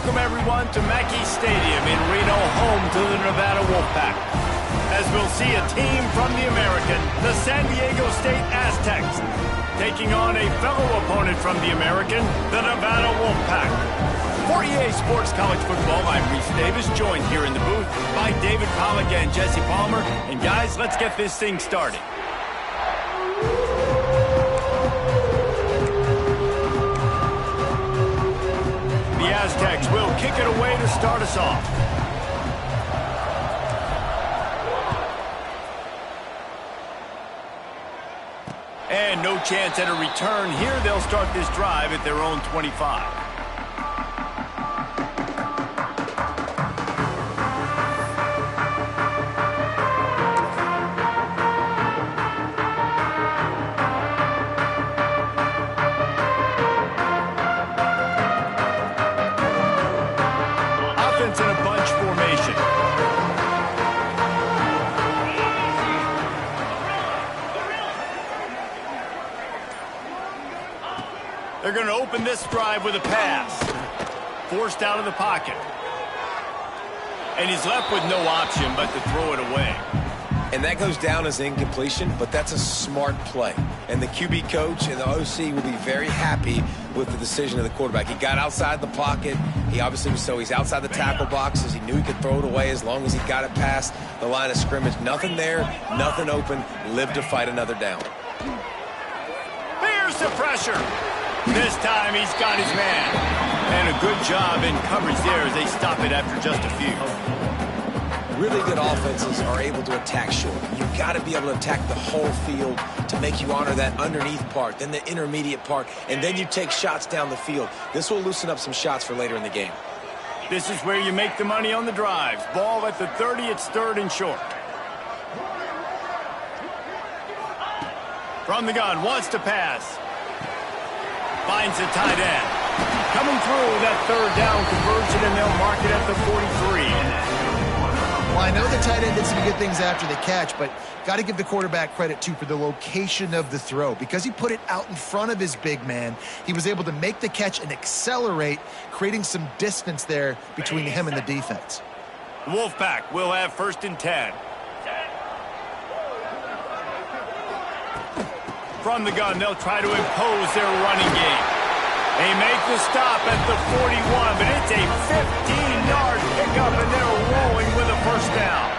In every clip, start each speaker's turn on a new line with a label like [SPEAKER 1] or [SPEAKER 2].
[SPEAKER 1] welcome everyone to Mackey Stadium in Reno, home to the Nevada Wolfpack. As we'll see a team from the American, the San Diego State Aztecs, taking on a fellow opponent from the American, the Nevada Wolfpack. For EA Sports College Football, I'm Reese Davis, joined here in the booth by David Pollack and Jesse Palmer. And guys, let's get this thing started. The Aztecs will kick it away to start us off. And no chance at a return here. They'll start this drive at their own 25. Offense in a bunch formation. They're going to open this drive with a pass. Forced out of the pocket. And he's left with no option but to throw it away.
[SPEAKER 2] And that goes down as incompletion, but that's a smart play. And the QB coach and the OC will be very happy with the decision of the quarterback. He got outside the pocket. He obviously was he's outside the tackle boxes. He knew he could throw it away as long as he got it past the line of scrimmage. Nothing there, nothing open. Lived to fight another down.
[SPEAKER 1] Here's the pressure. This time he's got his man. And a good job in coverage there as they stop it after just a few.
[SPEAKER 2] Really good offenses are able to attack short. You've got to be able to attack the whole field to make you honor that underneath part, then the intermediate part, and then you take shots down the field. This will loosen up some shots for later in the game.
[SPEAKER 1] This is where you make the money on the drives. Ball at the 30, it's third and short. From the gun, wants to pass. Finds the tight end. Coming through that third down conversion, and they'll mark it at the 43.
[SPEAKER 3] Well, I know the tight end did some good things after the catch, but got to give the quarterback credit, too, for the location of the throw. Because he put it out in front of his big man, he was able to make the catch and accelerate, creating some distance there between him and the defense.
[SPEAKER 1] The Wolfpack will have first and 10. From the gun, they'll try to impose their running game. They make the stop at the 41, but it's a 15-yard pickup, and they're rolling with a first down.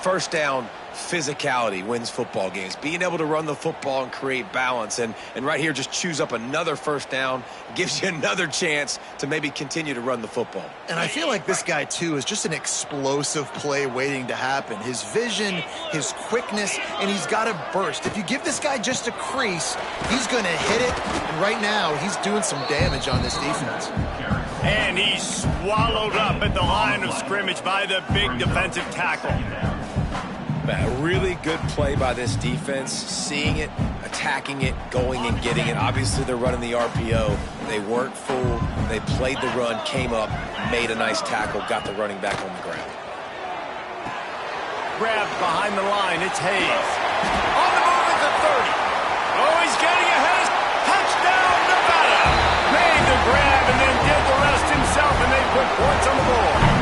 [SPEAKER 2] First down, physicality wins football games. Being able to run the football and create balance. And right here, just choose up another first down. Gives you another chance to maybe continue to run the football.
[SPEAKER 3] And I feel like this guy, too, is just an explosive play waiting to happen. His vision, his quickness, and he's got a burst. If you give this guy just a crease, he's going to hit it. And right now, he's doing some damage on this defense.
[SPEAKER 1] And he's swallowed up at the line of scrimmage by the big defensive tackle.
[SPEAKER 2] A really good play by this defense, seeing it, attacking it, going and getting it. Obviously, they're running the RPO. They weren't fooled. They played the run, came up, made a nice tackle, got the running back on the ground.
[SPEAKER 1] Grabbed behind the line, it's Hayes. On the move at the 30. Oh, he's getting ahead. Touchdown, Nevada. Made the grab and then did the rest himself, and they put points on the board.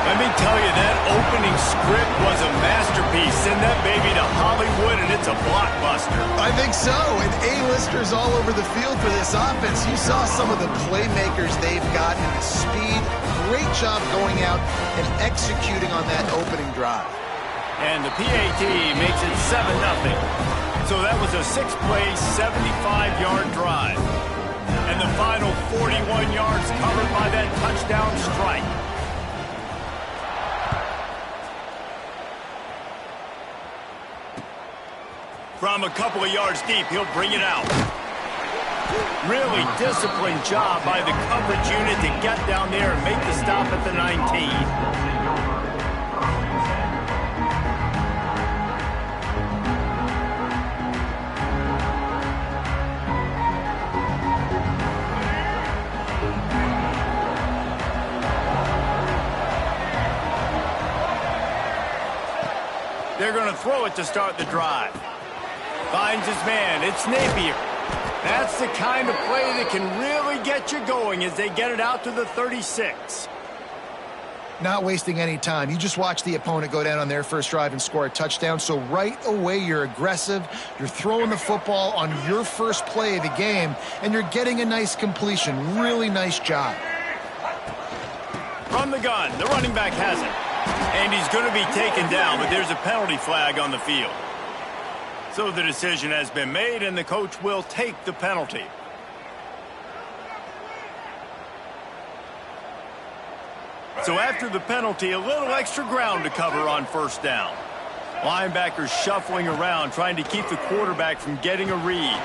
[SPEAKER 1] Let me tell you, that opening script was a masterpiece. Send that baby to Hollywood, and it's a blockbuster.
[SPEAKER 3] I think so, and A-listers all over the field for this offense. You saw some of the playmakers they've got and the speed. Great job going out and executing on that opening drive.
[SPEAKER 1] And the PAT makes it 7-0. So that was a 6-play, 75-yard drive. And the final 41 yards covered by that touchdown strike. From a couple of yards deep, he'll bring it out. Really disciplined job by the coverage unit to get down there and make the stop at the 19. They're going to throw it to start the drive. Finds his man. It's Napier. That's the kind of play that can really get you going as they get it out to the 36.
[SPEAKER 3] Not wasting any time. You just watch the opponent go down on their first drive and score a touchdown. So right away, you're aggressive. You're throwing the football on your first play of the game, and you're getting a nice completion. Really nice job.
[SPEAKER 1] From the gun, the running back has it. And he's going to be taken down, but there's a penalty flag on the field. So the decision has been made, and the coach will take the penalty. So after the penalty, a little extra ground to cover on first down. Linebackers shuffling around, trying to keep the quarterback from getting a read.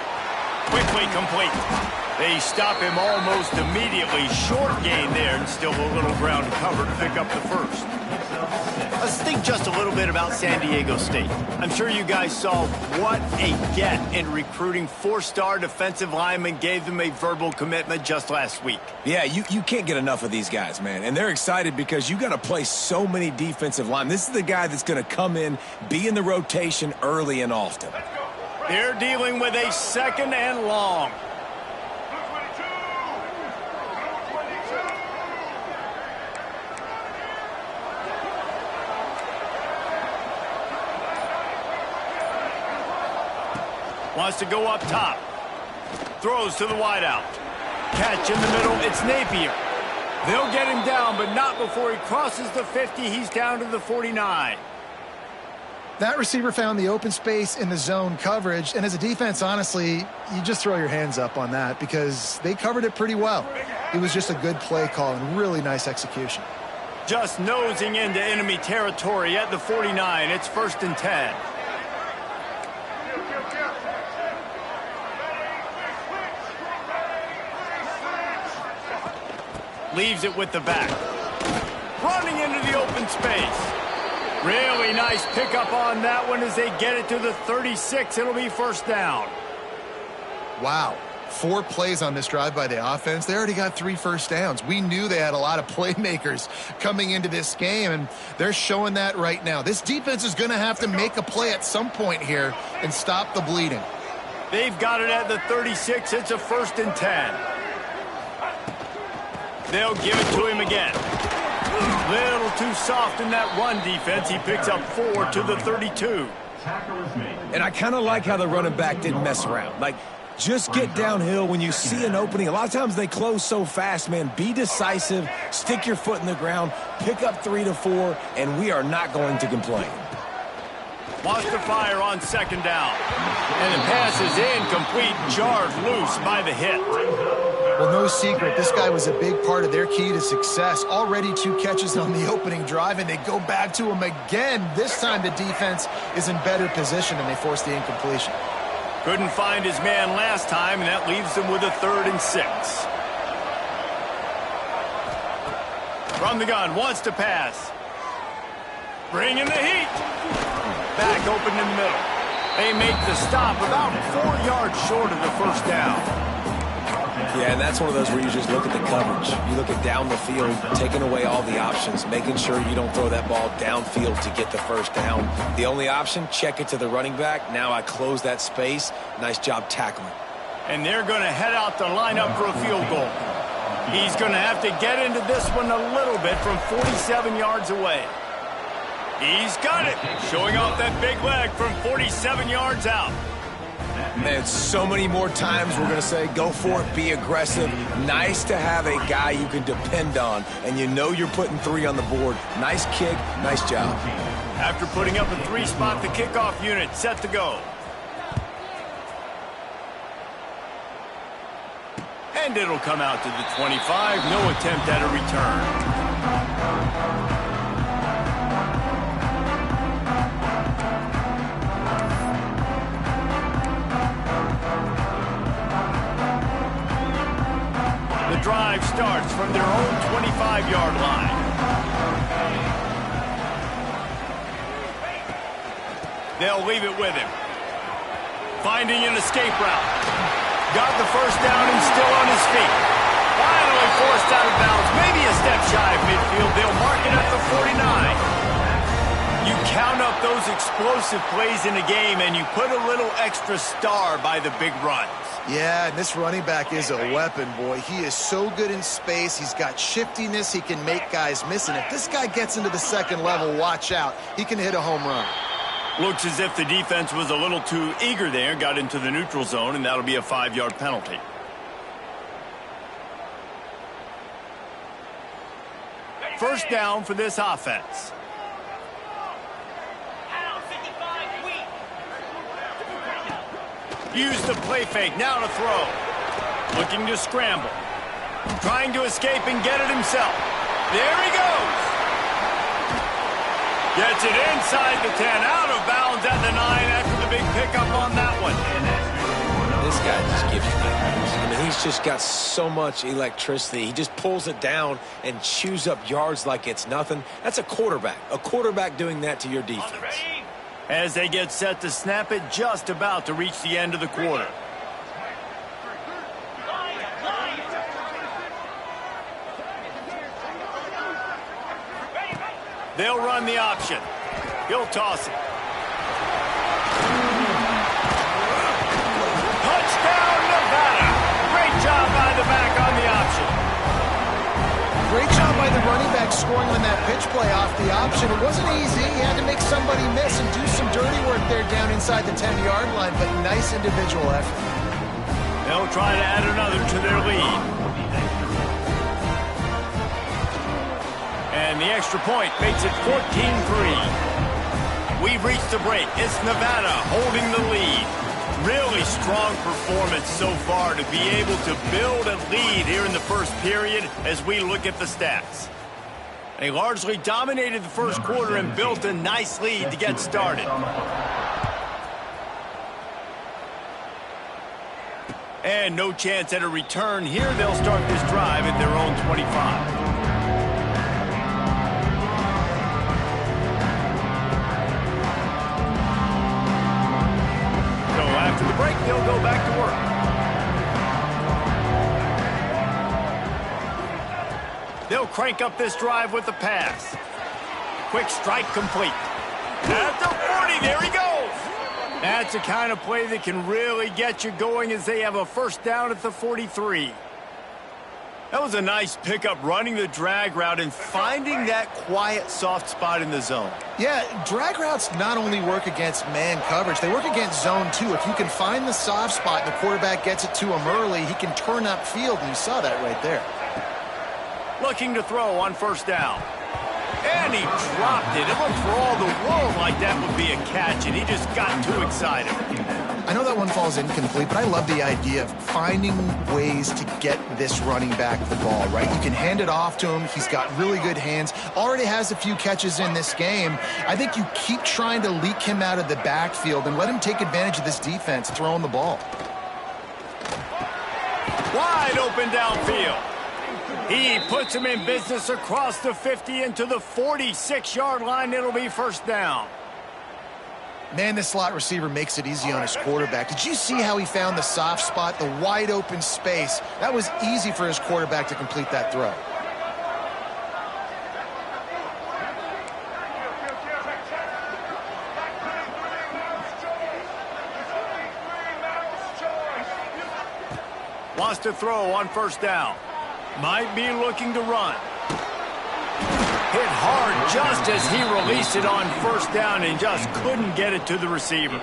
[SPEAKER 1] Quickly complete. They stop him almost immediately. Short gain there, and still a little ground to cover to pick up the first. Let's think just a little bit about San Diego State. I'm sure you guys saw what a get in recruiting. 4-star defensive linemen gave them a verbal commitment just last week.
[SPEAKER 2] Yeah, you can't get enough of these guys, man. And they're excited because you got to play so many defensive linemen. This is the guy that's going to come in, be in the rotation early and often.
[SPEAKER 1] They're dealing with a second and long. Wants to go up top. Throws to the wideout. Catch in the middle. It's Napier. They'll get him down, but not before he crosses the 50. He's down to the 49.
[SPEAKER 3] That receiver found the open space in the zone coverage, and as a defense, honestly, you just throw your hands up on that because they covered it pretty well. It was just a good play call and really nice execution.
[SPEAKER 1] Just nosing into enemy territory at the 49. It's 1st and 10. Leaves it with the back. Running into the open space. Really nice pickup on that one as they get it to the 36. It'll be 1st down.
[SPEAKER 3] Wow. 4 plays on this drive by the offense. They already got 3 first downs. We knew they had a lot of playmakers coming into this game, and they're showing that right now. This defense is going to have to make a play at some point here and stop the bleeding.
[SPEAKER 1] They've got it at the 36. It's a 1st and 10. They'll give it to him again. Little too soft in that run defense. He picks up 4 to the 32.
[SPEAKER 2] And I kind of like how the running back didn't mess around. Like, just get downhill when you see an opening. A lot of times they close so fast, man. Be decisive, stick your foot in the ground, pick up 3 to 4, and we are not going to complain.
[SPEAKER 1] Wants to fire on 2nd down. And the pass is incomplete, jarred loose by the hit.
[SPEAKER 3] Well, no secret, this guy was a big part of their key to success. Already 2 catches on the opening drive, and they go back to him again. This time the defense is in better position, and they force the incompletion.
[SPEAKER 1] Couldn't find his man last time, and that leaves them with a 3rd and 6. From the gun, wants to pass. Bringing the heat. Back open in the middle. They make the stop about 4 yards short of the 1st down.
[SPEAKER 2] Yeah, and that's one of those where you just look at the coverage. You look at down the field, taking away all the options, making sure you don't throw that ball downfield to get the 1st down. The only option, check it to the running back. Now I close that space. Nice job tackling.
[SPEAKER 1] And they're going to head out to line up for a field goal. He's going to have to get into this one a little bit from 47 yards away. He's got it, showing off that big leg from 47 yards out.
[SPEAKER 2] Man, so many more times we're going to say, go for it, be aggressive. Nice to have a guy you can depend on, and you know you're putting 3 on the board. Nice kick, nice job.
[SPEAKER 1] After putting up a 3-spot, the kickoff unit set to go. And it'll come out to the 25. No attempt at a return. The drive starts from their own 25-yard line. They'll leave it with him. Finding an escape route. Got the 1st down and still on his feet. Finally forced out of bounds. Maybe a step shy of midfield. They'll mark it at the 49. You count up those explosive plays in the game, and you put a little extra star by the big runs.
[SPEAKER 3] Yeah, and this running back is a weapon, boy. He is so good in space. He's got shiftiness. He can make guys miss. And if this guy gets into the second level, watch out. He can hit a home run.
[SPEAKER 1] Looks as if the defense was a little too eager there, got into the neutral zone, and that'll be a 5-yard penalty. First down for this offense. Use the play fake, now to throw. Looking to scramble. Trying to escape and get it himself. There he goes. Gets it inside the 10, out of bounds at the 9 after the big pickup on that one.
[SPEAKER 2] This guy just gives you nightmares. I mean, he's just got so much electricity. He just pulls it down and chews up yards like it's nothing. That's a quarterback doing that to your defense.
[SPEAKER 1] As they get set to snap it, just about to reach the end of the quarter. They'll run the option. He'll toss it. Touchdown, Nevada. Great job by the back on the option.
[SPEAKER 3] Great job by the running back scoring on that pitch play off the option. It wasn't easy. He had to make somebody miss and do some dirty work there down inside the 10-yard line, but nice individual effort.
[SPEAKER 1] They'll try to add another to their lead. And the extra point makes it 14-3. We've reached the break. It's Nevada holding the lead. Really strong performance so far to be able to build a lead here in the first period as we look at the stats. They largely dominated the first quarter and built a nice lead to get started. And no chance at a return here. They'll start this drive at their own 25. After the break, they'll go back to work. They'll crank up this drive with the pass. Quick strike complete. At the 40, there he goes. That's the kind of play that can really get you going as they have a first down at the 43. That was a nice pickup, running the drag route and finding that quiet, soft spot in the zone.
[SPEAKER 3] Yeah, drag routes not only work against man coverage, they work against zone too. If you can find the soft spot and the quarterback gets it to him early, he can turn upfield, and you saw that right there.
[SPEAKER 1] Looking to throw on first down. And he dropped it. It looked for all the world like that would be a catch, and he just got too excited.
[SPEAKER 3] I know that one falls incomplete, but I love the idea of finding ways to get this running back the ball, right? You can hand it off to him. He's got really good hands. Already has a few catches in this game. I think you keep trying to leak him out of the backfield and let him take advantage of this defense throwing the ball.
[SPEAKER 1] Wide open downfield. He puts him in business across the 50 into the 46-yard line. It'll be first down.
[SPEAKER 3] Man, this slot receiver makes it easy on his quarterback. Did you see how he found the soft spot, the wide open space? That was easy for his quarterback to complete that throw.
[SPEAKER 1] Wants to throw on first down. Might be looking to run. Hit hard just as he released it on first down and just couldn't get it to the receiver.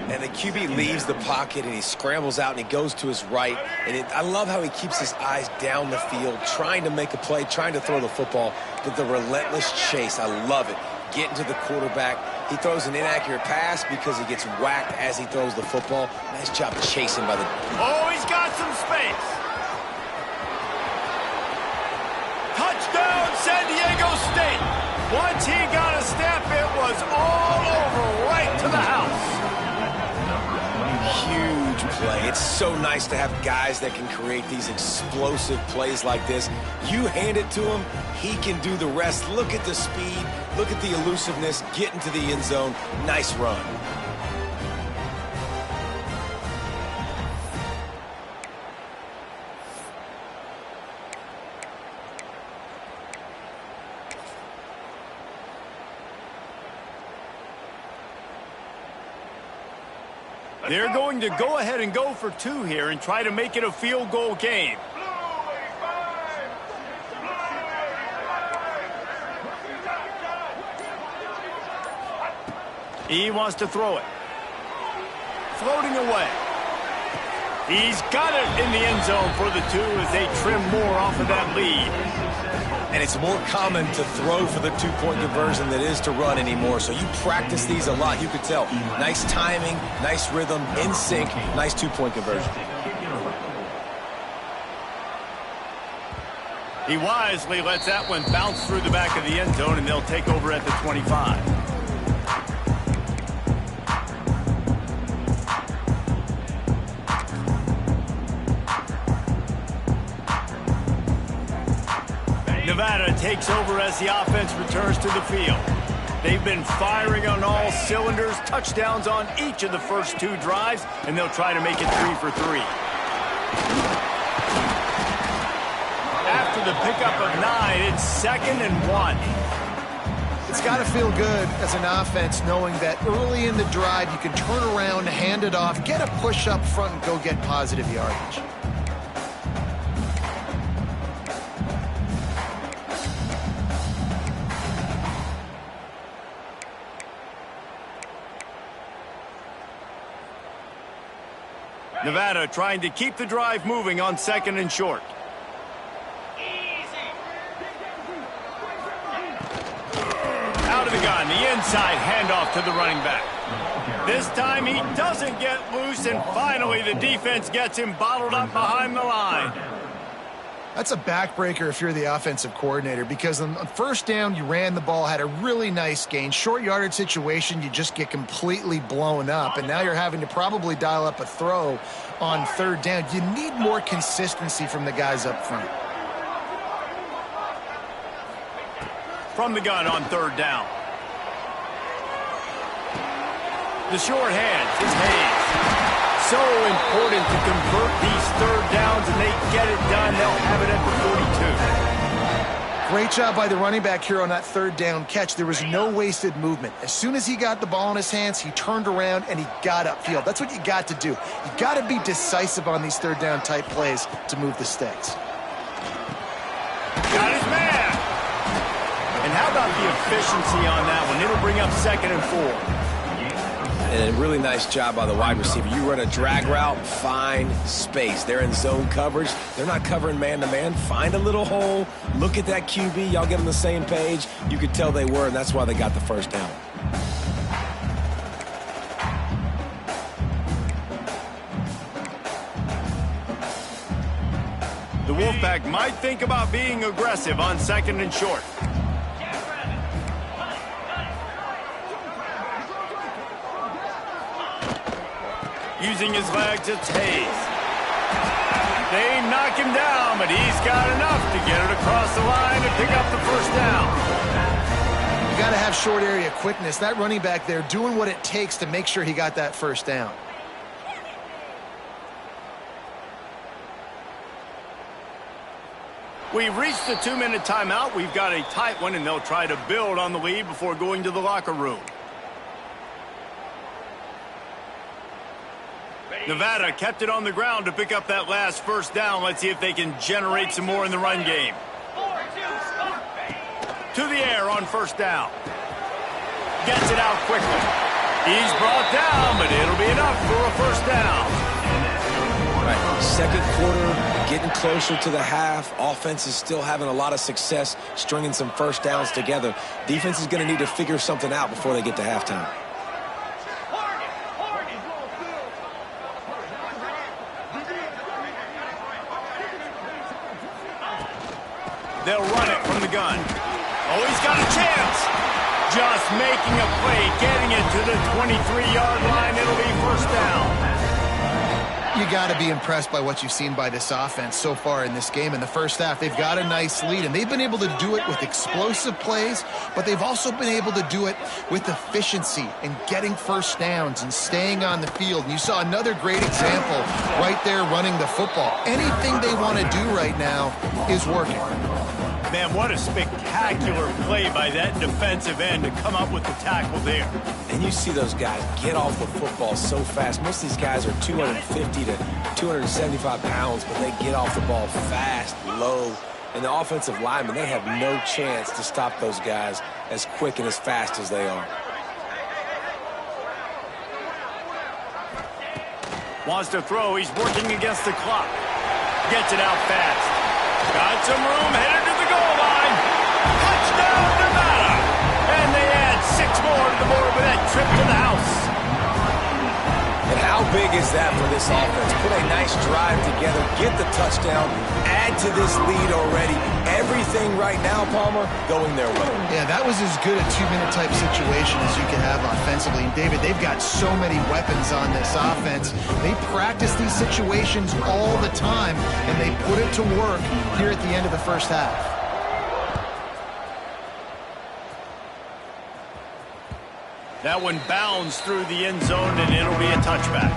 [SPEAKER 2] And the QB leaves the pocket and he scrambles out and he goes to his right. And I love how he keeps his eyes down the field, trying to make a play, trying to throw the football, but the relentless chase. I love it. Getting to the quarterback. He throws an inaccurate pass because he gets whacked as he throws the football. Nice job chasing by the...
[SPEAKER 1] Oh, he's got some space. Touchdown, San Diego State. Once he got a step, it was all over, right to the house.
[SPEAKER 2] Huge play. It's so nice to have guys that can create these explosive plays like this. You hand it to him, he can do the rest. Look at the speed. Look at the elusiveness. Get into the end zone. Nice run.
[SPEAKER 1] They're going to go ahead and go for 2 here and try to make it a field goal game. He wants to throw it. Floating away. He's got it in the end zone for the 2 as they trim more off of that lead.
[SPEAKER 2] And it's more common to throw for the 2-point conversion than it is to run anymore. So you practice these a lot. You could tell. Nice timing, nice rhythm, in sync, nice 2-point conversion.
[SPEAKER 1] He wisely lets that one bounce through the back of the end zone, and they'll take over at the 25. Nevada takes over as the offense returns to the field. They've been firing on all cylinders, touchdowns on each of the first 2 drives, and they'll try to make it 3 for 3. After the pickup of 9, it's 2nd and 1.
[SPEAKER 3] It's got to feel good as an offense knowing that early in the drive you can turn around, hand it off, get a push up front, and go get positive yardage.
[SPEAKER 1] Nevada trying to keep the drive moving on 2nd and short. Out of the gun, the inside handoff to the running back. This time he doesn't get loose, and finally the defense gets him bottled up behind the line.
[SPEAKER 3] That's a backbreaker if you're the offensive coordinator, because on first down, you ran the ball, had a really nice gain. Short yardage situation, you just get completely blown up, and now you're having to probably dial up a throw on 3rd down. You need more consistency from the guys up front.
[SPEAKER 1] From the gun on 3rd down. The short hands is Hayes. So important to convert these 3rd downs, and they get it done. They'll have it at the 42.
[SPEAKER 3] Great job by the running back here on that 3rd down catch. There was no wasted movement. As soon as he got the ball in his hands, he turned around and he got upfield. That's what you got to do. You got to be decisive on these 3rd down type plays to move the stakes.
[SPEAKER 1] Got his man. And how about the efficiency on that one? It'll bring up 2nd and 4.
[SPEAKER 2] And a really nice job by the wide receiver. You run a drag route, find space. They're in zone coverage. They're not covering man-to-man. Find a little hole. Look at that QB. Y'all get on the same page. You could tell they were, and that's why they got the 1st down.
[SPEAKER 1] The Wolfpack might think about being aggressive on 2nd and short. Using his legs, it's Hayes. They knock him down, but he's got enough to get it across the line and pick up the 1st down.
[SPEAKER 3] You got to have short area quickness. That running back there doing what it takes to make sure he got that 1st down.
[SPEAKER 1] We've reached the 2-minute timeout. We've got a tight one, and they'll try to build on the lead before going to the locker room. Nevada kept it on the ground to pick up that last 1st down. Let's see if they can generate some more in the run game. To the air on 1st down. Gets it out quickly. He's brought down, but it'll be enough for a 1st down.
[SPEAKER 2] Right, 2nd quarter, getting closer to the half. Offense is still having a lot of success stringing some 1st downs together. Defense is going to need to figure something out before they get to halftime.
[SPEAKER 1] They'll run it from the gun. Oh, he's got a chance. Just making a play, getting it to the 23-yard line. It'll be 1st down.
[SPEAKER 3] You got to be impressed by what you've seen by this offense so far in this game. In the first half, they've got a nice lead, and they've been able to do it with explosive plays, but they've also been able to do it with efficiency and getting first downs and staying on the field. And you saw another great example right there running the football. Anything they want to do right now is working.
[SPEAKER 1] Man, what a spectacular play by that defensive end to come up with the tackle there.
[SPEAKER 2] And you see those guys get off the football so fast. Most of these guys are 250 to 275 pounds, but they get off the ball fast, low. And the offensive linemen, they have no chance to stop those guys as quick and as fast as they are.
[SPEAKER 1] Wants to throw. He's working against the clock. Gets it out fast. Got some room, headed to the goal line. Touchdown, Nevada! And they add 6 more to the board with that trip to the house.
[SPEAKER 2] And how big is that for this offense? Put a nice drive together, get the touchdown, add to this lead already. Everything right now, Palmer, going their way.
[SPEAKER 3] Yeah, that was as good a 2-minute type situation as you could have offensively. And David, they've got so many weapons on this offense. They practice these situations all the time, and they put it to work here at the end of the first half.
[SPEAKER 1] That one bounds through the end zone, and it'll be a touchback.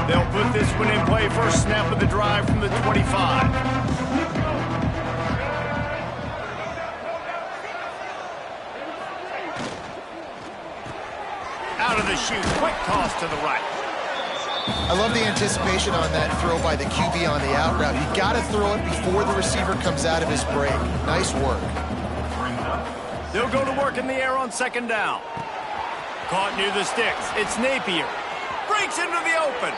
[SPEAKER 1] They'll put this one in play. First snap of the drive from the 25. Out of the chute, quick toss to the right.
[SPEAKER 3] I love the anticipation on that throw by the QB on the out route. You got to throw it before the receiver comes out of his break. Nice work.
[SPEAKER 1] They'll go to work in the air on second down. Caught near the sticks. It's Napier. Breaks into the open.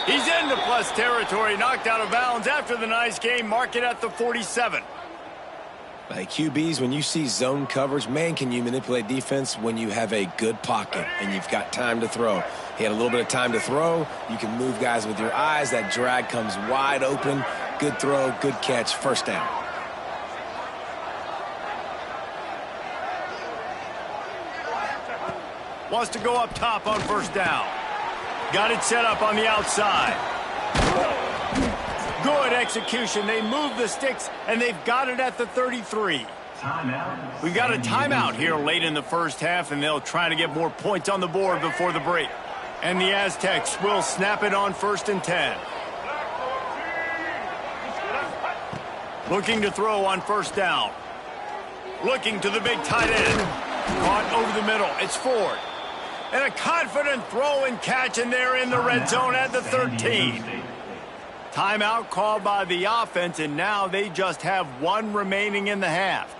[SPEAKER 1] He's into plus territory, knocked out of bounds after the nice game. Mark it at the 47.
[SPEAKER 2] Hey, QBs, when you see zone coverage, man, can you manipulate defense when you have a good pocket and you've got time to throw. He had a little bit of time to throw. You can move guys with your eyes. That drag comes wide open. Good throw, good catch, first down.
[SPEAKER 1] Wants to go up top on first down. Got it set up on the outside. Good execution. They move the sticks, and they've got it at the 33. We've got a timeout here late in the first half, and they'll try to get more points on the board before the break. And the Aztecs will snap it on 1st and 10. Looking to throw on first down. Looking to the big tight end. Caught over the middle. It's Ford. And a confident throw and catch, and they're in the red zone at the 13. Timeout called by the offense, and now they just have 1 remaining in the half.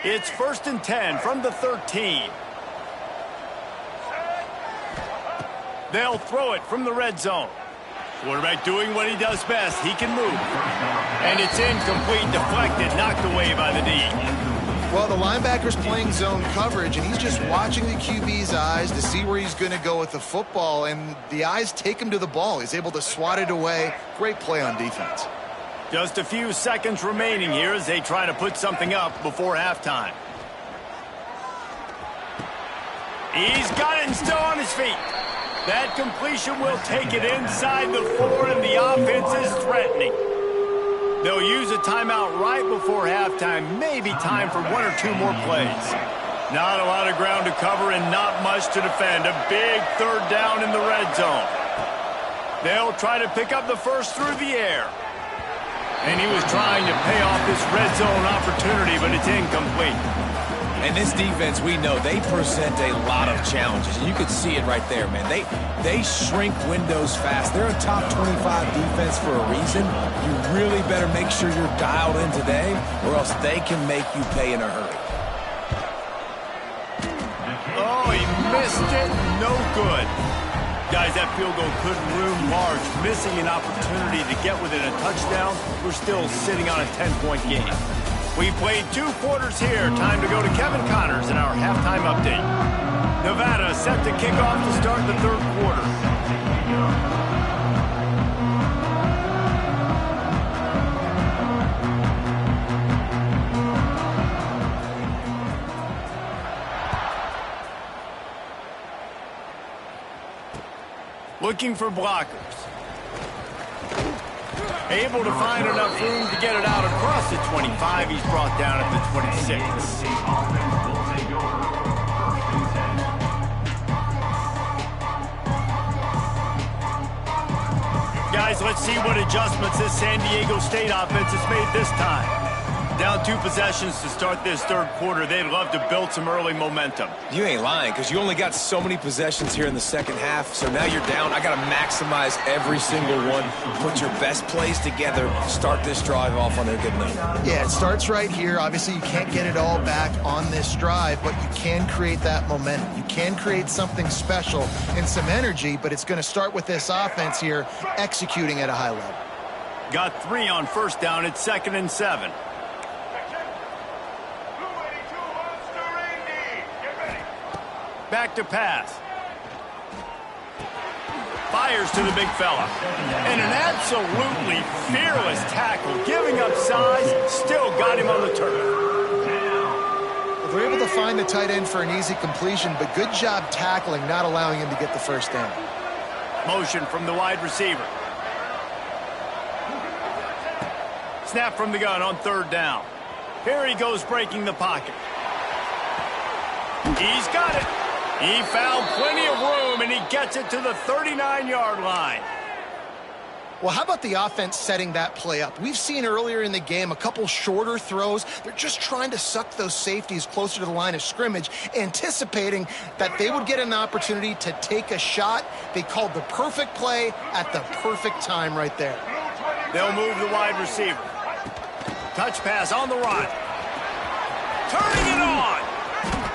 [SPEAKER 1] It's 1st and 10 from the 13. They'll throw it from the red zone. Quarterback doing what he does best. He can move. And it's incomplete, deflected, knocked away by the D.
[SPEAKER 3] Well, the linebacker's playing zone coverage, and he's just watching the QB's eyes to see where he's going to go with the football, and the eyes take him to the ball. He's able to swat it away. Great play on defense.
[SPEAKER 1] Just a few seconds remaining here as they try to put something up before halftime. He's got it and still on his feet. That completion will take it inside the 4, and the offense is threatening. They'll use a timeout right before halftime. Maybe time for 1 or 2 more plays. Not a lot of ground to cover and not much to defend. A big 3rd down in the red zone. They'll try to pick up the first through the air. And he was trying to pay off this red zone opportunity, but it's incomplete.
[SPEAKER 2] And this defense, we know, they present a lot of challenges. And you could see it right there, man. They shrink windows fast. They're a top 25 defense for a reason. You really better make sure you're dialed in today, or else they can make you pay in a hurry.
[SPEAKER 1] Oh, he missed it. No good. Guys, that field goal could loom large. Missing an opportunity to get within a touchdown. We're still sitting on a 10-point game. We played 2 quarters here. Time to go to Kevin Connors in our halftime update. Nevada set to kick off to start the 3rd quarter. Looking for blockers. Able to find enough room to get it out across the 25. He's brought down at the 26. Guys, let's see what adjustments this San Diego State offense has made this time. Down 2 possessions to start this third quarter. They'd love to build some early momentum.
[SPEAKER 2] You ain't lying, because you only got so many possessions here in the second half, so now you're down. I got to maximize every single one. Put your best plays together. Start this drive off on a good note.
[SPEAKER 3] Yeah, it starts right here. Obviously, you can't get it all back on this drive, but you can create that momentum. You can create something special and some energy, but it's going to start with this offense here executing at a high level.
[SPEAKER 1] Got 3 on first down. It's 2nd and 7. Back to pass. Fires to the big fella. And an absolutely fearless tackle. Giving up size, still got him on the turf.
[SPEAKER 3] They're able to find the tight end for an easy completion, but good job tackling, not allowing him to get the first down.
[SPEAKER 1] Motion from the wide receiver. Snap from the gun on 3rd down. Here he goes breaking the pocket. He's got it. He found plenty of room, and he gets it to the 39-yard line.
[SPEAKER 3] Well, how about the offense setting that play up? We've seen earlier in the game a couple shorter throws. They're just trying to suck those safeties closer to the line of scrimmage, anticipating that they would get an opportunity to take a shot. They called the perfect play at the perfect time right there.
[SPEAKER 1] They'll move the wide receiver. Touch pass on the run. Turning it on.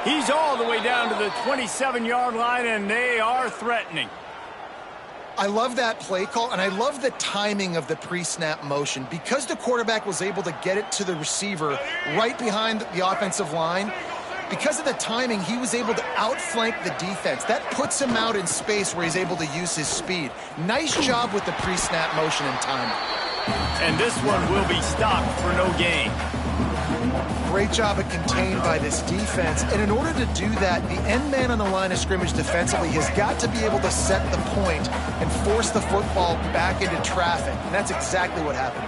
[SPEAKER 1] He's all the way down to the 27-yard line, and they are threatening.
[SPEAKER 3] I love that play call, and I love the timing of the pre-snap motion. Because the quarterback was able to get it to the receiver right behind the offensive line, because of the timing, he was able to outflank the defense. That puts him out in space where he's able to use his speed. Nice job with the pre-snap motion and timing.
[SPEAKER 1] And this one will be stopped for no gain.
[SPEAKER 3] Great job of contained by this defense. And in order to do that, the end man on the line of scrimmage defensively has got to be able to set the point and force the football back into traffic. And that's exactly what happened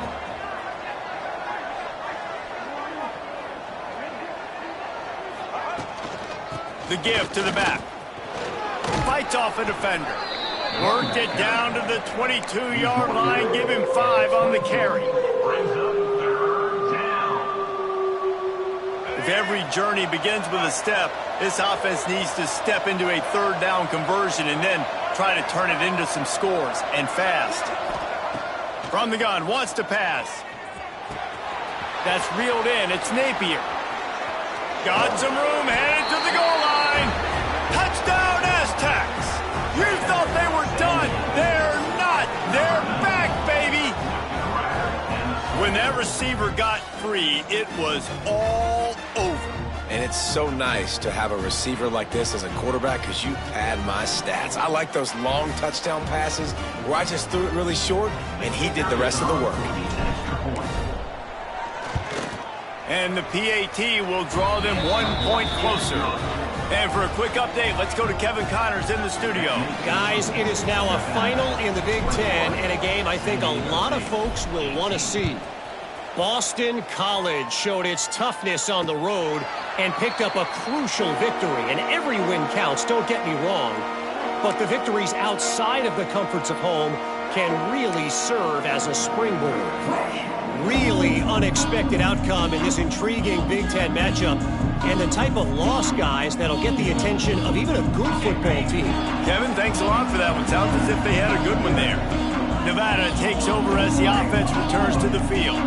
[SPEAKER 1] The
[SPEAKER 3] there.
[SPEAKER 1] give to the back. Fights off a defender. Worked it down to the 22-yard line. Give him 5 on the carry. If every journey begins with a step, this offense needs to step into a 3rd down conversion and then try to turn it into some scores, and fast. From the gun, wants to pass. That's reeled in. It's Napier. Got some room, headed to the goal line. Touchdown, Aztecs. You thought they were done. They're not. They're back, baby. When that receiver got free, it was all over.
[SPEAKER 2] And it's so nice to have a receiver like this as a quarterback, because you pad my stats. I like those long touchdown passes where I just threw it really short and he did the rest of the work.
[SPEAKER 1] And the PAT will draw them 1 point closer. And for a quick update, let's go to Kevin Connors in the studio.
[SPEAKER 4] Guys, it is now a final in the Big Ten, and a game I think a lot of folks will want to see. Boston College showed its toughness on the road and picked up a crucial victory. And every win counts, don't get me wrong. But the victories outside of the comforts of home can really serve as a springboard. Really unexpected outcome in this intriguing Big Ten matchup, and the type of loss, guys, that'll get the attention of even a good football team.
[SPEAKER 1] Kevin, thanks a lot for that one. Sounds as if they had a good one there. Nevada takes over as the offense returns to the field.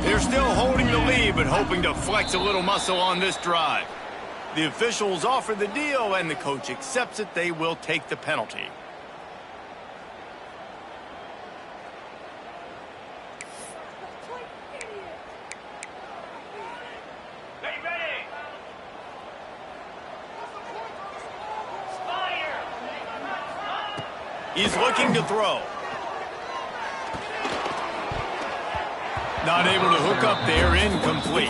[SPEAKER 1] They're still holding the lead, but hoping to flex a little muscle on this drive. The officials offer the deal, and the coach accepts it. They will take the penalty. He's looking to throw. Not able to hook up there, incomplete.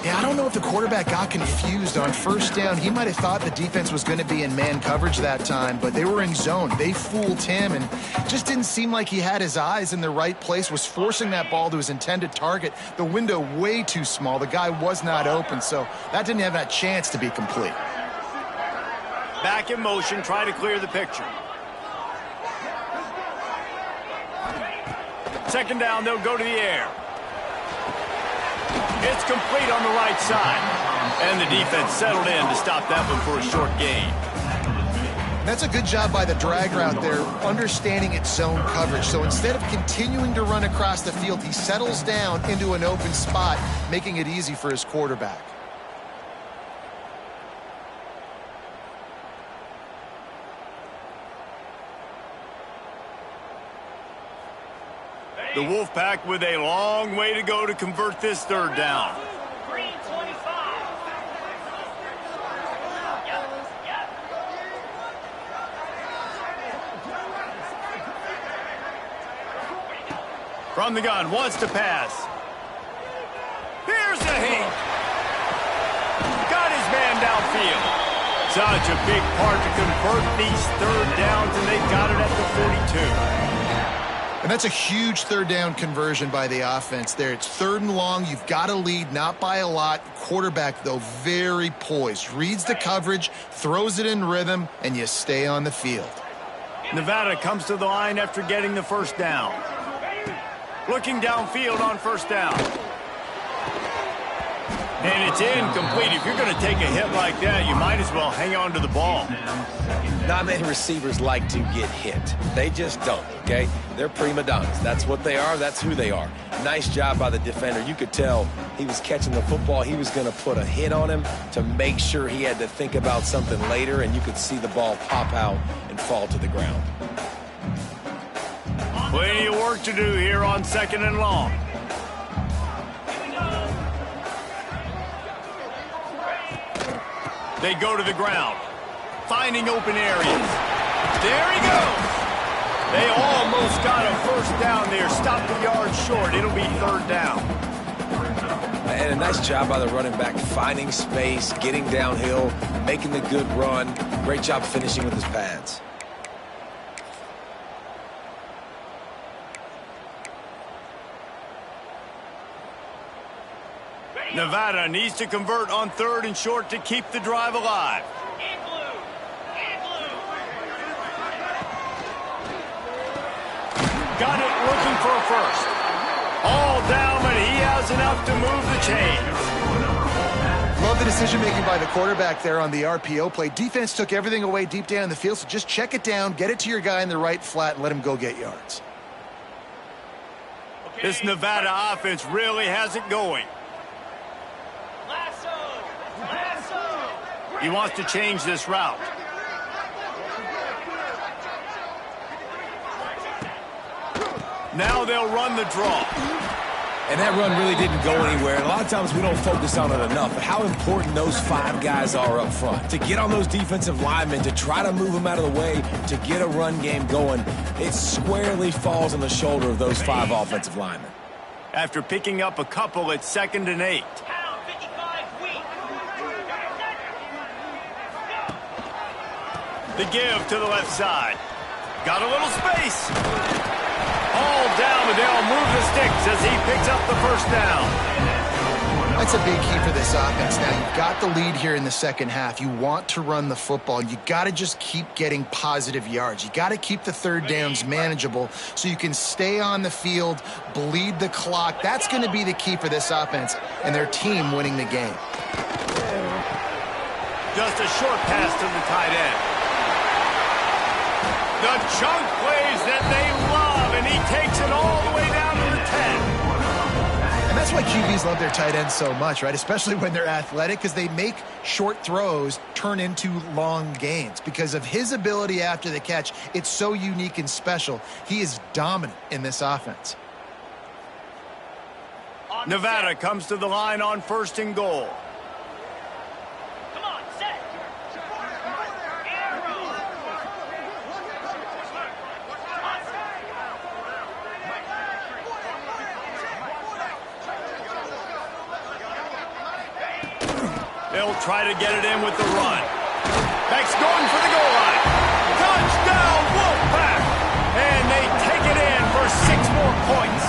[SPEAKER 3] Yeah, I don't know if the quarterback got confused on first down. He might have thought the defense was going to be in man coverage that time, but they were in zone. They fooled him and just didn't seem like he had his eyes in the right place, was forcing that ball to his intended target. The window way too small. The guy was not open, so that didn't have that chance to be complete.
[SPEAKER 1] Back in motion, try to clear the picture. Second down, they'll go to the air. It's complete on the right side. And the defense settled in to stop that one for a short gain.
[SPEAKER 3] That's a good job by the drag route there, understanding its zone coverage. So instead of continuing to run across the field, he settles down into an open spot, making it easy for his quarterback.
[SPEAKER 1] The Wolfpack with a long way to go to convert this third down. From the gun, wants to pass. Here's the hit. Got his man downfield. Such a big part to convert these third downs, and they got it at the 42.
[SPEAKER 3] And that's a huge third down conversion by the offense there. It's third and long. You've got to lead, not by a lot. Quarterback, though, very poised. Reads the coverage, throws it in rhythm, and you stay on the field.
[SPEAKER 1] Nevada comes to the line after getting the first down. Looking downfield on first down. And it's incomplete. If you're going to take a hit like that, you might as well hang on to the ball.
[SPEAKER 2] Not many receivers like to get hit. They just don't, okay? They're prima donnas. That's what they are. That's who they are. Nice job by the defender. You could tell he was catching the football. He was going to put a hit on him to make sure he had to think about something later, and you could see the ball pop out and fall to the ground.
[SPEAKER 1] Plenty of work to do here on second and long. They go to the ground, finding open areas. There he goes. They almost got a first down there. Stopped the yard short. It'll be third down.
[SPEAKER 2] And a nice job by the running back, finding space, getting downhill, making the good run. Great job finishing with his pads.
[SPEAKER 1] Nevada needs to convert on third and short to keep the drive alive. Got it, looking for a first. All down, but he has enough to move the chains.
[SPEAKER 3] Love the decision-making by the quarterback there on the RPO play. Defense took everything away deep down in the field, so just check it down, get it to your guy in the right flat, and let him go get yards.
[SPEAKER 1] This Nevada offense really has it going. He wants to change this route. Now they'll run the draw.
[SPEAKER 2] And that run really didn't go anywhere. And a lot of times we don't focus on it enough. But how important those five guys are up front. To get on those defensive linemen, to try to move them out of the way, to get a run game going, it squarely falls on the shoulder of those five offensive linemen.
[SPEAKER 1] After picking up a couple, it's 2nd and 8. The give to the left side. Got a little space. All down, but they'll move the sticks as he picks up the first down.
[SPEAKER 3] That's a big key for this offense. Now, you've got the lead here in the second half. You want to run the football. You got to just keep getting positive yards. You got to keep the third downs manageable so you can stay on the field, bleed the clock. That's going to be the key for this offense and their team winning the game.
[SPEAKER 1] Just a short pass to the tight end. The chunk plays that they love, and he takes it all the way down to the 10.
[SPEAKER 3] And that's why QBs love their tight ends so much, right? Especially when they're athletic, because they make short throws turn into long gains. Because of his ability after the catch, it's so unique and special. He is dominant in this offense.
[SPEAKER 1] Nevada comes to the line on 1st and goal. They'll try to get it in with the run. Beck's going for the goal line. Touchdown, Wolfpack! And they take it in for 6 more points.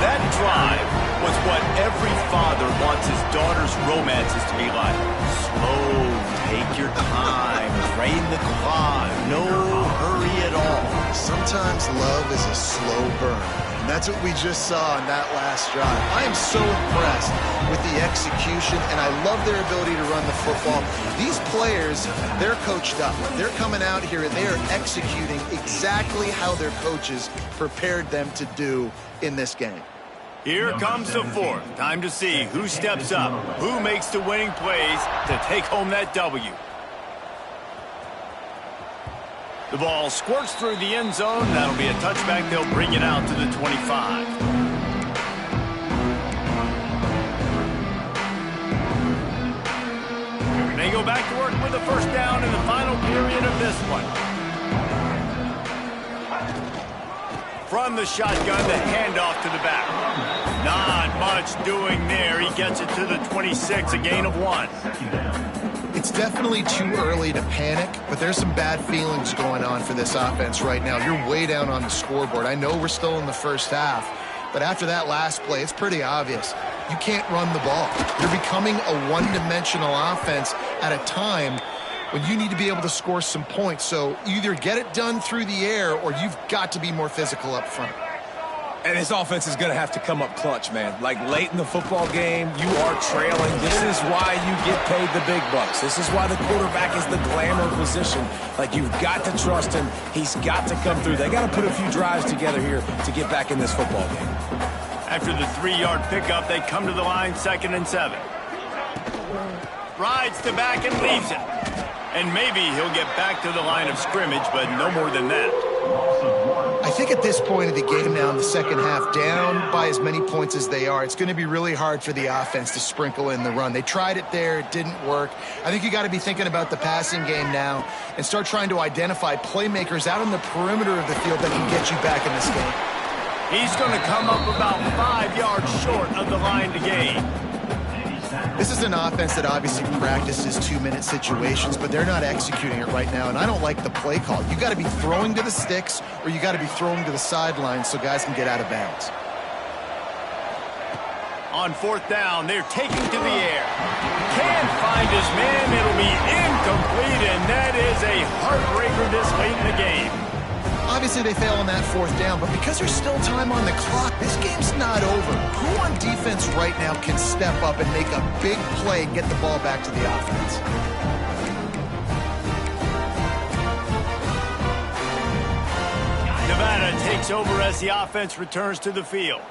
[SPEAKER 1] That drive was what every father wants his daughter's romances to be like. Slow, take your time, drain the clock, no hurry at all.
[SPEAKER 3] Sometimes love is a slow burn. And that's what we just saw in that last drive. I am so impressed with the execution, and I love their ability to run the football. These players, they're coached up. They're coming out here, and they are executing exactly how their coaches prepared them to do in this game.
[SPEAKER 1] Here comes the fourth. Time to see who steps up, who makes the winning plays to take home that W. The ball squirts through the end zone. That'll be a touchback. They'll bring it out to the 25. They go back to work with the first down in the final period of this one. From the shotgun, the handoff to the back. Not much doing there. He gets it to the 26, a gain of 1.
[SPEAKER 3] It's definitely too early to panic, but there's some bad feelings going on for this offense right now. You're way down on the scoreboard. I know we're still in the first half, but after that last play, it's pretty obvious. You can't run the ball. You're becoming a one-dimensional offense at a time when you need to be able to score some points. So either get it done through the air or you've got to be more physical up front.
[SPEAKER 2] And this offense is going to have to come up clutch, man. Like late in the football game, you are trailing. This is why you get paid the big bucks. This is why the quarterback is the glamour position. Like, you've got to trust him. He's got to come through. They got to put a few drives together here to get back in this football game.
[SPEAKER 1] After the 3-yard pickup, they come to the line, 2nd and 7. Rides to back and leaves it. And maybe he'll get back to the line of scrimmage, but no more than that.
[SPEAKER 3] I think at this point of the game now, in the second half, down by as many points as they are, it's going to be really hard for the offense to sprinkle in the run. They tried it there. It didn't work. I think you got to be thinking about the passing game now and start trying to identify playmakers out on the perimeter of the field that can get you back in this game.
[SPEAKER 1] He's going to come up about 5 yards short of the line to gain.
[SPEAKER 3] This is an offense that obviously practices 2-minute situations, but they're not executing it right now, and I don't like the play call. You got to be throwing to the sticks, or you got to be throwing to the sidelines so guys can get out of bounds.
[SPEAKER 1] On 4th down, they're taking to the air. Can't find his man. It'll be incomplete, and that is a heartbreaker this late in the game.
[SPEAKER 3] Obviously, they fail on that 4th down, but because there's still time on the clock, this game's not over. Who on defense right now can step up and make a big play and get the ball back to the offense?
[SPEAKER 1] Nevada takes over as the offense returns to the field.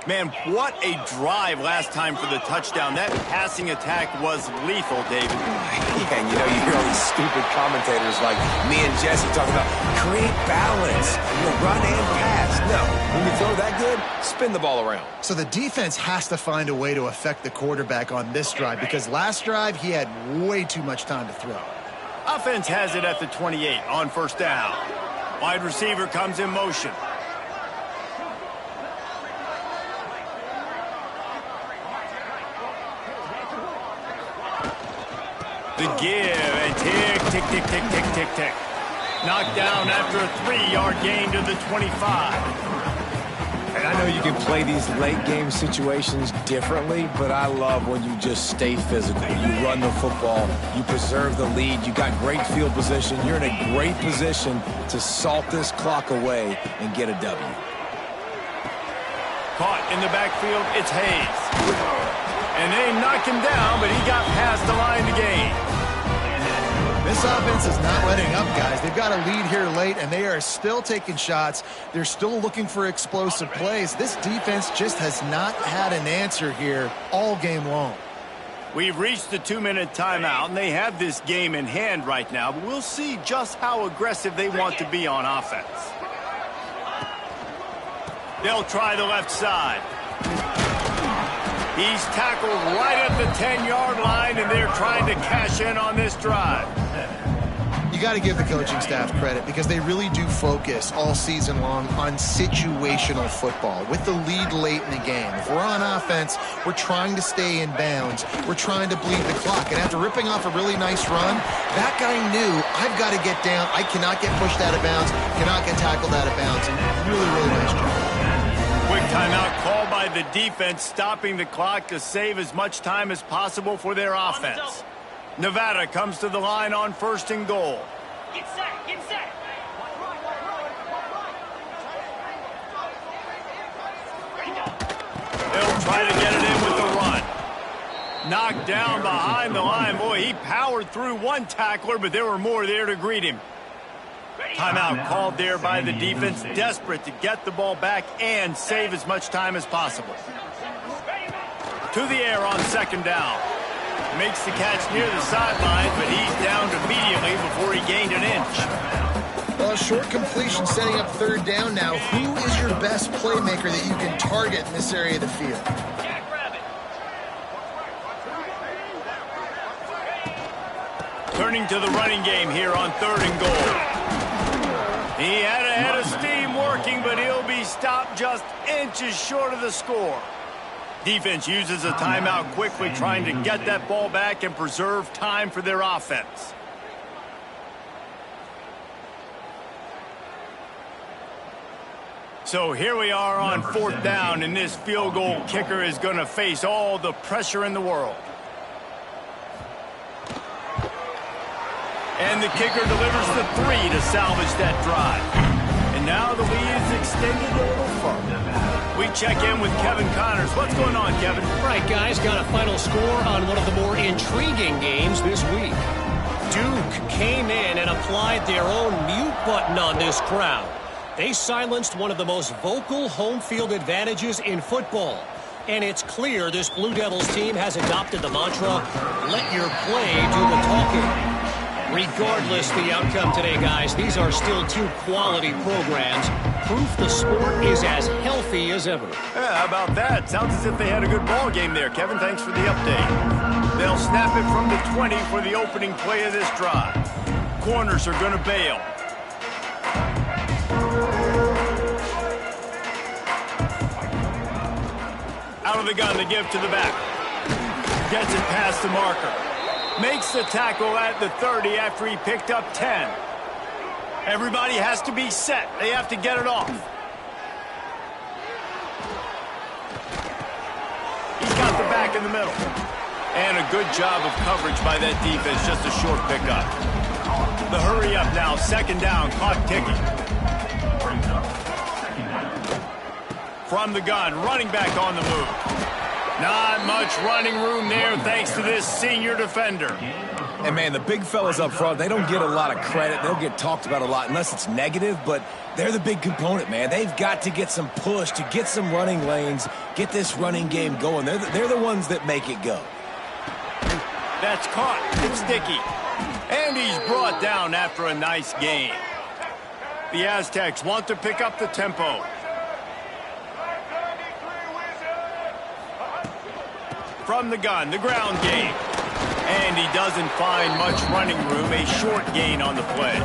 [SPEAKER 1] Man, what a drive last time for the touchdown. That passing attack was lethal, David.
[SPEAKER 2] Yeah, and you know, you hear all these stupid commentators like me and Jesse talking about create balance, run and pass. No, when you throw that good, spin the ball around.
[SPEAKER 3] So the defense has to find a way to affect the quarterback on this drive because last drive he had way too much time to throw.
[SPEAKER 1] Offense has it at the 28 on 1st down. Wide receiver comes in motion. The give, and tick, tick, tick, tick, tick, tick, tick. Knocked down after a 3-yard gain to the 25.
[SPEAKER 2] And I know you can play these late game situations differently, but I love when you just stay physical. You run the football, you preserve the lead, you got great field position, you're in a great position to salt this clock away and get a W.
[SPEAKER 1] Caught in the backfield, it's Hayes. And they knocked him down, but he got past the line to gain.
[SPEAKER 3] This offense is not letting up, guys. They've got a lead here late, and they are still taking shots. They're still looking for explosive plays. This defense just has not had an answer here all game long.
[SPEAKER 1] We've reached the 2-minute timeout, and they have this game in hand right now, but we'll see just how aggressive they want to be on offense. They'll try the left side. He's tackled right at the 10-yard line, and they're trying to cash in on this drive.
[SPEAKER 3] You got to give the coaching staff credit because they really do focus all season long on situational football with the lead late in the game. If we're on offense, we're trying to stay in bounds. We're trying to bleed the clock. And after ripping off a really nice run, that guy knew, I've got to get down. I cannot get pushed out of bounds, cannot get tackled out of bounds. Really, really nice job.
[SPEAKER 1] Quick timeout called by the defense, stopping the clock to save as much time as possible for their offense. Nevada comes to the line on 1st and goal.
[SPEAKER 5] Get set, get set.
[SPEAKER 1] They'll try to get it in with the run. Knocked down behind the line. Boy, he powered through one tackler, but there were more there to greet him. Timeout called there by the defense, desperate to get the ball back and save as much time as possible. To the air on 2nd down. Makes the catch near the sideline, but he's downed immediately before he gained an inch.
[SPEAKER 3] Well, a short completion setting up 3rd down now. Who is your best playmaker that you can target in this area of the field?
[SPEAKER 1] Turning to the running game here on 3rd and goal. He had a head of steam working, but he'll be stopped just inches short of the score. Defense uses a timeout quickly, trying to get that ball back and preserve time for their offense. So here we are on 4th down, and this field goal kicker is going to face all the pressure in the world. And the kicker delivers the 3 to salvage that drive. And now the lead is extended a little further. We check in with Kevin Connors. What's going on, Kevin?
[SPEAKER 4] Right, guys, got a final score on one of the more intriguing games this week. Duke came in and applied their own mute button on this crowd. They silenced one of the most vocal home field advantages in football. And it's clear this Blue Devils team has adopted the mantra, let your play do the talking. Regardless the outcome today, guys, these are still 2 quality programs. Proof the sport is as healthy as ever.
[SPEAKER 1] Yeah, how about that? Sounds as if they had a good ball game there, Kevin. Thanks for the update. They'll snap it from the 20 for the opening play of this drive. Corners are going to bail. Out of the gun, the give to the back. Gets it past the marker. Makes the tackle at the 30 after he picked up 10. Everybody has to be set. They have to get it off. He's got the back in the middle. And a good job of coverage by that defense. Just a short pickup. The hurry up now. 2nd down. Clock ticking. From the gun. Running back on the move. Not much running room there thanks to this senior defender.
[SPEAKER 2] And, man, the big fellas up front, they don't get a lot of credit. They'll get talked about a lot unless it's negative, but they're the big component, man. They've got to get some push to get some running lanes, get this running game going. They're the ones that make it go.
[SPEAKER 1] That's caught. It's sticky. And he's brought down after a nice gain. The Aztecs want to pick up the tempo. From the gun, the ground game. And he doesn't find much running room, a short gain on the play.